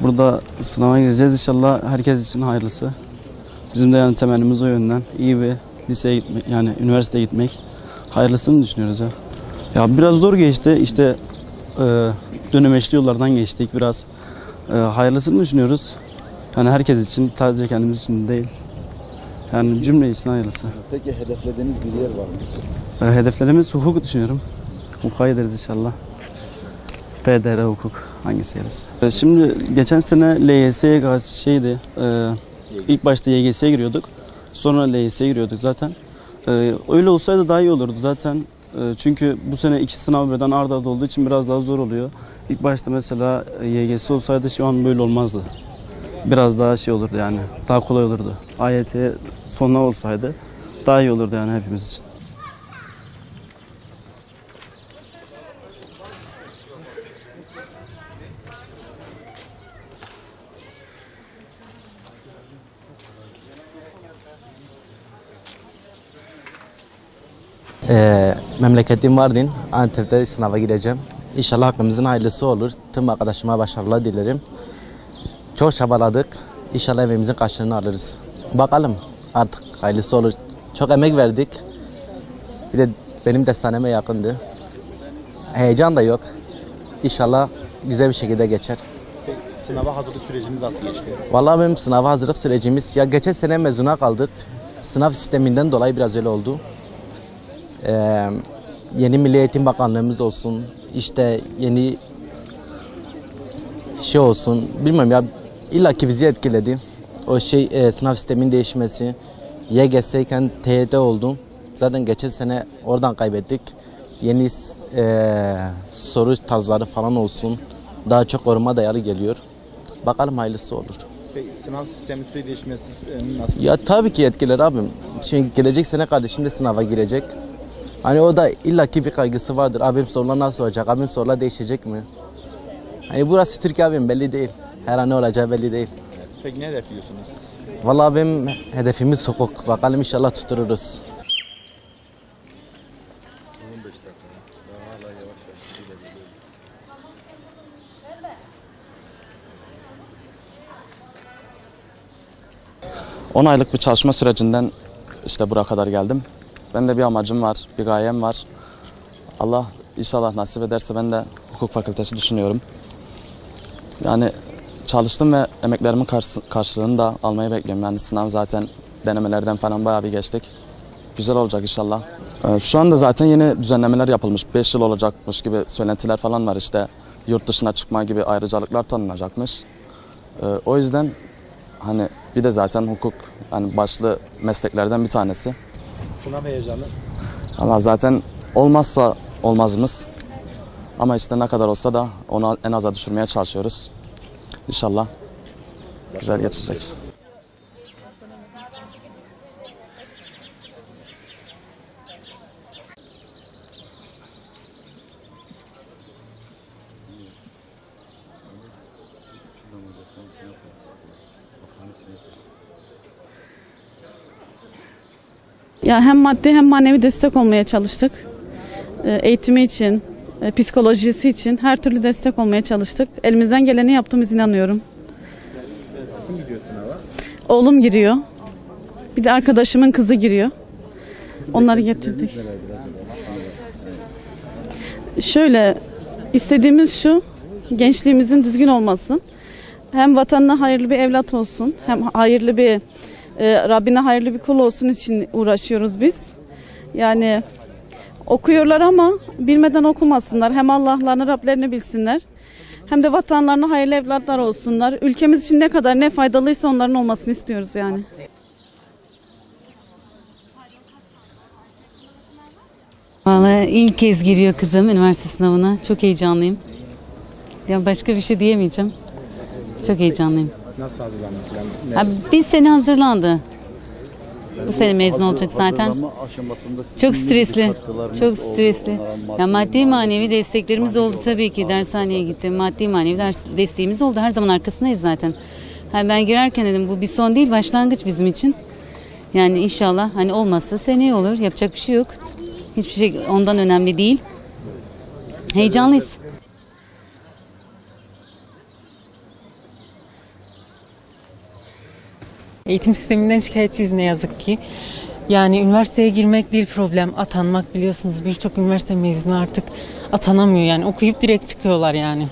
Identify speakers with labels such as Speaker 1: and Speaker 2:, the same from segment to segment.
Speaker 1: Burada sınava gireceğiz inşallah, herkes için hayırlısı. Bizim de yani temennimiz o yönden. İyi bir liseye gitmek, yani üniversiteye gitmek. Hayırlısını düşünüyoruz ya. Ya biraz zor geçti işte, dönemeçli yollardan geçtik biraz. Hayırlısını düşünüyoruz. Yani herkes için, sadece kendimiz için değil. Yani cümle için hayırlısı.
Speaker 2: Peki hedeflediğiniz bir yer var mı?
Speaker 1: Hedeflerimiz hukuk düşünüyorum. Hukuka gideriz inşallah. PDR hukuk hangisi gelirse. Şimdi geçen sene LYS'ye şeydi. İlk başta YGS'ye giriyorduk. Sonra LYS'ye giriyorduk zaten. Öyle olsaydı daha iyi olurdu zaten. Çünkü bu sene iki sınav birden ard arda olduğu için biraz daha zor oluyor. İlk başta mesela YGS olsaydı şu an böyle olmazdı. Biraz daha şey olurdu yani. Daha kolay olurdu. AYT sonuna olsaydı daha iyi olurdu yani hepimiz için.
Speaker 3: Memleketim Mardin, Antep'te sınava gireceğim. İnşallah hakkımızın hayırlısı olur. Tüm arkadaşıma başarılar dilerim. Çok çabaladık. İnşallah evimizin karşılığını alırız. Bakalım artık hayırlısı olur. Çok emek verdik. Bir de benim destaneme yakındı. Heyecan da yok. İnşallah güzel bir şekilde geçer.
Speaker 2: Peki, sınava hazırlık süreciniz nasıl geçti?
Speaker 3: Vallahi benim sınava hazırlık sürecimiz, ya geçen sene mezuna kaldık. Sınav sisteminden dolayı biraz öyle oldu. Yeni Milli Eğitim Bakanlığımız olsun, işte yeni şey olsun, bilmiyorum ya, illaki bizi etkiledi. O sınav sisteminin değişmesi, YGS iken TYT oldu. Zaten geçen sene oradan kaybettik. Yeni soru tarzları falan olsun, daha çok koruma dayalı geliyor. Bakalım hayırlısı olur.
Speaker 2: Peki, sınav sistemi sürekli değişmesi nasıl?
Speaker 3: Ya tabii ki etkiler abim. Şimdi gelecek sene kardeşim de sınava girecek. Hani o da illaki bir kaygısı vardır. Abim sorular nasıl olacak? Abim sorular değişecek mi? Hani burası Türkiye abim, belli değil. Her an ne olacağı belli değil.
Speaker 2: Peki ne hedefliyorsunuz?
Speaker 3: Vallahi abim hedefimiz hukuk. Bakalım inşallah tuttururuz.
Speaker 2: 15 dakika. Daha hala yavaş yavaş gidebiliyor.
Speaker 4: 10 aylık bir çalışma sürecinden işte buraya kadar geldim. Ben de bir amacım var, bir gayem var. Allah inşallah nasip ederse ben de hukuk fakültesi düşünüyorum. Yani çalıştım ve emeklerimin karşılığını da almayı bekliyorum. Yani sınav zaten denemelerden falan bayağı bir geçtik. Güzel olacak inşallah. Şu anda zaten yeni düzenlemeler yapılmış. 5 yıl olacakmış gibi söylentiler falan var işte. Yurt dışına çıkma gibi ayrıcalıklar tanınacakmış. O yüzden hani bir de zaten hukuk hani başlı mesleklerden bir tanesi.
Speaker 2: Sınav heyecanı.
Speaker 4: Ama zaten olmazsa olmazımız. Ama işte ne kadar olsa da onu en aza düşürmeye çalışıyoruz. İnşallah güzel geçecek.
Speaker 5: Ya hem maddi hem manevi destek olmaya çalıştık. Eğitimi için, psikolojisi için her türlü destek olmaya çalıştık. Elimizden geleni yaptığımız inanıyorum.
Speaker 2: Kim gidiyor sınava?
Speaker 5: Oğlum giriyor. Bir de arkadaşımın kızı giriyor. Onları getirdik. Şöyle istediğimiz şu, gençliğimizin düzgün olması. Hem vatanına hayırlı bir evlat olsun, hem hayırlı bir Rabbine hayırlı bir kul olsun için uğraşıyoruz biz. Yani okuyorlar ama bilmeden okumasınlar. Hem Allah'larını, Rablerini bilsinler. Hem de vatanlarına hayırlı evlatlar olsunlar. Ülkemiz için ne kadar ne faydalıysa onların olmasını istiyoruz yani.
Speaker 6: Vallahi ilk kez giriyor kızım üniversite sınavına. Çok heyecanlıyım. Ya başka bir şey diyemeyeceğim. Çok heyecanlıyım.
Speaker 2: Nasıl hazırlandınız?
Speaker 6: Bir sene hazırlandı. Bu sene mezun olacak zaten. Çok stresli. Çok stresli. Ya maddi manevi desteklerimiz oldu tabii ki. Dershaneye gittim. Maddi manevi desteğimiz oldu. Her zaman arkasındayız zaten. Ben girerken dedim bu bir son değil, başlangıç bizim için. Yani inşallah hani olmazsa seneye olur. Yapacak bir şey yok. Hiçbir şey ondan önemli değil. Heyecanlıyız.
Speaker 7: Eğitim sisteminden şikayetçiyiz ne yazık ki. Yani üniversiteye girmek değil problem, atanmak biliyorsunuz. Birçok üniversite mezunu artık atanamıyor yani okuyup direkt çıkıyorlar yani.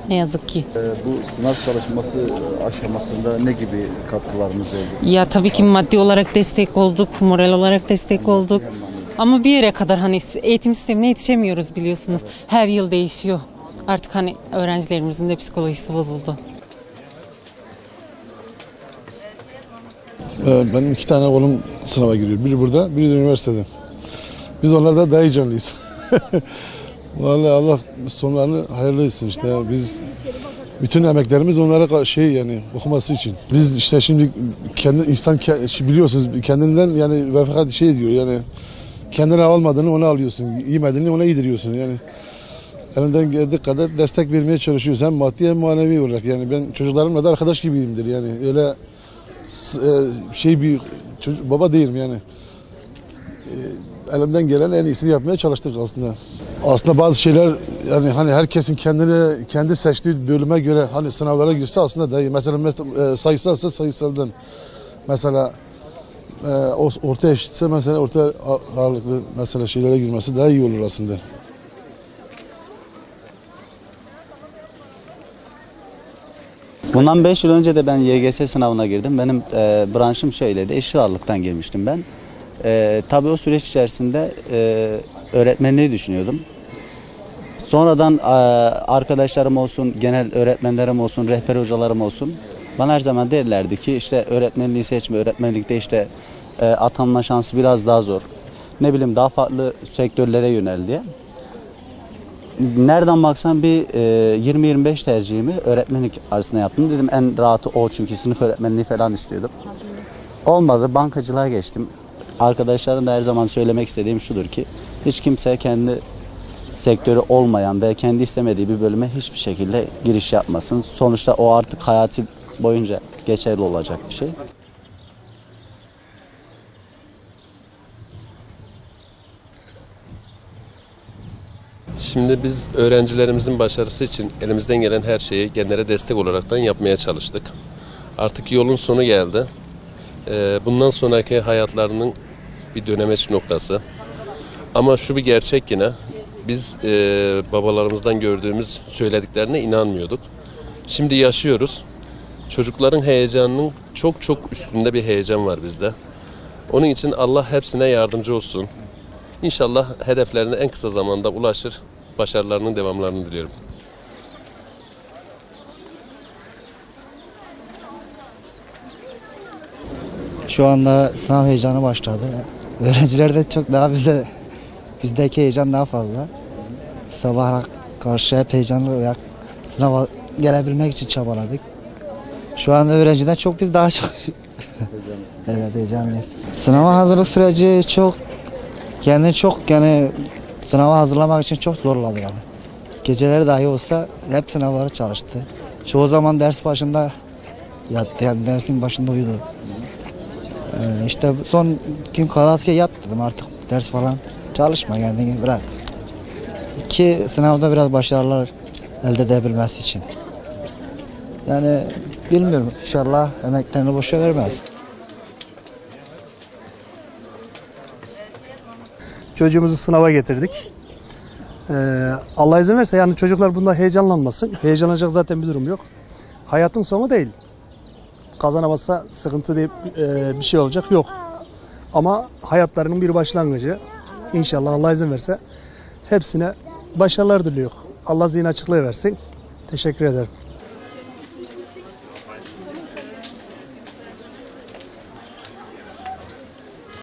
Speaker 7: Ne yazık ki.
Speaker 2: Bu sınav çalışması aşamasında ne gibi katkılarınız oldu?
Speaker 7: Ya tabii ki maddi olarak destek olduk, moral olarak destek olduk. Ama bir yere kadar hani eğitim sistemine yetişemiyoruz biliyorsunuz. Her yıl değişiyor. Artık hani öğrencilerimizin de psikolojisi bozuldu.
Speaker 8: Benim 2 tane oğlum sınava giriyor. Biri burada, biri de üniversitede. Biz onlardan daha heyecanlıyız. Vallahi Allah sonlarını hayırlı etsin işte. Biz bütün emeklerimiz onlara yani okuması için. Biz işte şimdi insan biliyorsunuz kendinden yani fakat diyor yani kendine almadığını ona alıyorsun, yemediğini ona yediriyorsun yani. Elinden geldiği kadar destek vermeye çalışıyoruz hem maddi hem manevi olarak yani ben çocuklarımla da arkadaş gibiyimdir yani öyle bir çocuk, baba değilim yani. Elimden gelen en iyisini yapmaya çalıştık aslında. Aslında bazı şeyler yani hani herkesin kendi seçtiği bölüme göre hani sınavlara girse aslında daha iyi. Mesela sayısalsa sayısaldan. Mesela orta eşitse mesela orta ağırlıklı mesela şeylere girmesi daha iyi olur aslında.
Speaker 1: Bundan 5 yıl önce de ben YGS sınavına girdim. Benim branşım şöyleydi, eşit ağırlıktan girmiştim ben. Tabii o süreç içerisinde öğretmenliği düşünüyordum. Sonradan arkadaşlarım olsun, genel öğretmenlerim olsun, rehber hocalarım olsun bana her zaman derlerdi ki işte öğretmenliği seçme, öğretmenlikte işte atanma şansı biraz daha zor. Ne bileyim daha farklı sektörlere yönel diye. Nereden baksan bir 20-25 tercihimi öğretmenlik arasında yaptım. Dedim en rahatı o çünkü sınıf öğretmenliği falan istiyordum. Olmadı, bankacılığa geçtim. Arkadaşlarım da her zaman söylemek istediğim şudur ki hiç kimse kendi sektörü olmayan ve kendi istemediği bir bölüme hiçbir şekilde giriş yapmasın. Sonuçta o artık hayatı boyunca geçerli olacak bir şey.
Speaker 9: Şimdi biz öğrencilerimizin başarısı için elimizden gelen her şeyi genlere destek olaraktan yapmaya çalıştık. Artık yolun sonu geldi. Bundan sonraki hayatlarının bir dönemeç noktası. Ama şu bir gerçek yine, biz babalarımızdan gördüğümüz söylediklerine inanmıyorduk. Şimdi yaşıyoruz. Çocukların heyecanının çok çok üstünde bir heyecan var bizde. Onun için Allah hepsine yardımcı olsun. İnşallah hedeflerine en kısa zamanda ulaşır, başarılarının devamlarını diliyorum.
Speaker 10: Şu anda sınav heyecanı başladı. Öğrencilerde çok daha bizdeki heyecan daha fazla. Sabaha karşı hep heyecanlı sınava gelebilmek için çabaladık. Şu anda öğrenciden çok biz daha çok evet heyecanlıyız. Sınava hazırlık süreci kendini çok sınava hazırlamak için çok zorladı yani. Geceleri dahi olsa hep sınavları çalıştı. Çoğu zaman ders başında yattı yani dersin başında uyudu. İşte son gün karasiye yat dedim artık ders falan çalışma kendini bırak. Ki sınavda biraz başarılar elde edebilmesi için. Yani bilmiyorum inşallah emeklerini boşa vermez.
Speaker 11: Çocuğumuzu sınava getirdik. Allah izin verirse yani çocuklar bunda heyecanlanmasın. Heyecanlanacak zaten bir durum yok. Hayatın sonu değil. kazanamazsa sıkıntı diye bir şey olacak yok. Ama hayatlarının bir başlangıcı. İnşallah Allah izin verse hepsine başarılar diliyor. Allah zihin açıklığı versin. Teşekkür ederim.